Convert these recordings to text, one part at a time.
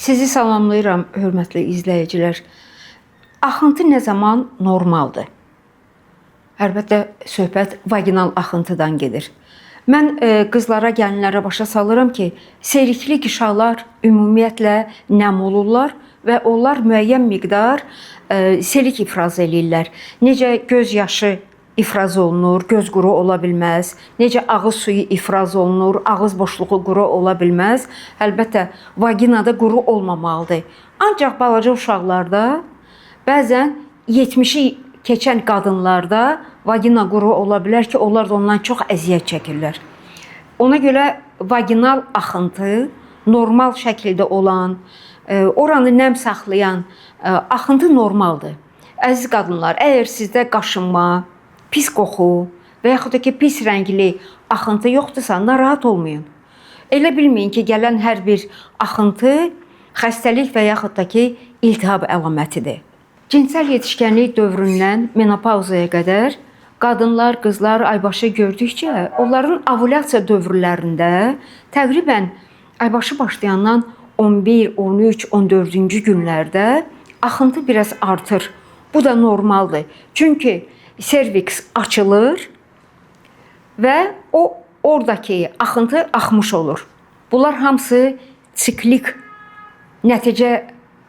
Sizi salamlayıram, hörmətli izləyicilər. Axıntı nə zaman normaldır? Əlbəttə, söhbət vaginal axıntıdan gedir. Mən qızlara, gəlinlərə başa salıram ki, seyrikli qişalar ümumiyyətlə nəm olurlar və onlar müəyyən miqdar serik ifraz eləyirlər. Necə göz yaşı ifraz olunur, göz quru ola bilməz. Necə ağız suyu ifraz olunur, ağız boşluğu quru ola bilməz. Əlbəttə, vaginada quru olmamalıdır. Ancaq balaca uşaqlarda, bəzən 70-i keçən qadınlarda vagina quru ola bilər ki, onlar da ondan çox əziyyət çəkirlər. Ona görə vaginal axıntı normal şəkildə olan, oranı nəm saxlayan axıntı normaldır. Əziz qadınlar, əgər sizdə qaşınma, pis qoxu və yaxud da ki, pis rəngli axıntı yoxdursa, narahat olmayın. Elə bilməyin ki, gələn hər bir axıntı xəstəlik və yaxud da ki, iltihab əlamətidir. Cinsel yetişkənlik dövründən menopauzaya qədər qadınlar, qızlar aybaşı gördükcə, onların ovulyasiya dövrlərində təqribən aybaşı başlayandan 11, 13, 14-cü günlərdə axıntı biraz artır. Bu da normaldır. Çünki serviks açılır və oradakı axıntı axmış olur. Bunlar hamısı siklik nəticə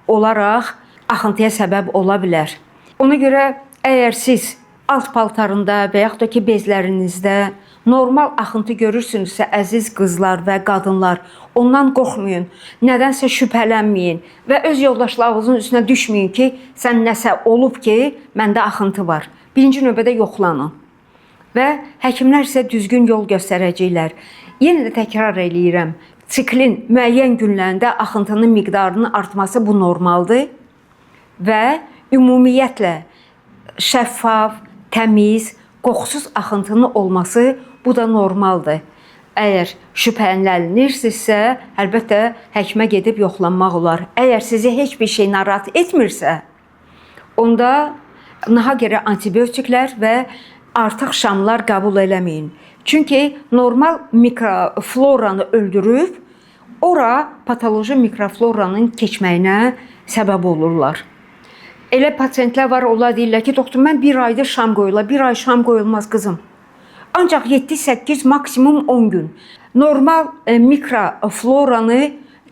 olaraq axıntıya səbəb ola bilər. Ona görə əgər siz alt paltarında və yaxud da ki, bezlərinizdə normal axıntı görürsünüzsə, əziz qızlar və qadınlar, ondan qorxmayın, nədənsə şübhələnməyin və öz yoldaşlarınızın üstünə düşməyin ki, sən nəsə olub ki, məndə axıntı var. Birinci növbədə yoxlanın və həkimlər isə düzgün yol göstərəcəklər. Yenə də təkrar eləyirəm, siklin müəyyən günlərində axıntının miqdarının artması bu normaldır və ümumiyyətlə şəffaf, təmiz, qoxusuz axıntının olması bu da normaldır. Əgər şübhələnirsinizsə, əlbəttə həkimə gedib yoxlanmaq olar. Əgər sizi heç bir şey narahat etmirsə, onda nahaq yerə antibiotiklər və artıq şamlar qəbul eləməyin. Çünki normal mikrofloranı öldürüb, ora patoloji mikrofloranın keçməyinə səbəb olurlar. Elə pasientlər var, onlar deyirlər ki, doktor, mən bir ayda şam qoyurlar, bir ay şam qoyulmaz qızım. Ancaq 7-8, maksimum 10 gün. Normal mikrofloranı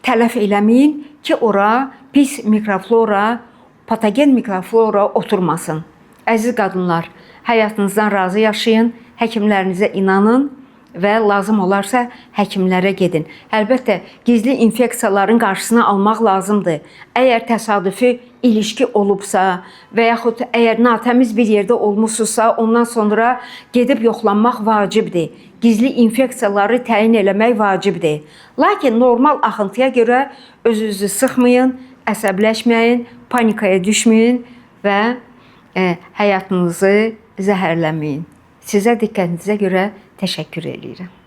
tələf eləməyin ki, ora pis mikroflora, patogen mikroflora oturmasın. Əziz qadınlar, həyatınızdan razı yaşayın, həkimlərinizə inanın və lazım olarsa həkimlərə gedin. Əlbəttə, gizli infeksiyaların qarşısını almaq lazımdır. Əgər təsadüfi ilişki olubsa və yaxud əgər natəmiz bir yerdə olmuşsunuzsa, ondan sonra gedib yoxlanmaq vacibdir. Gizli infeksiyaları təyin eləmək vacibdir. Lakin normal axıntıya görə özünüzü sıxmayın, əsəbləşməyin, panikaya düşməyin və həyatınızı zəhərləməyin. Sizə diqqətinizə görə təşəkkür edirəm.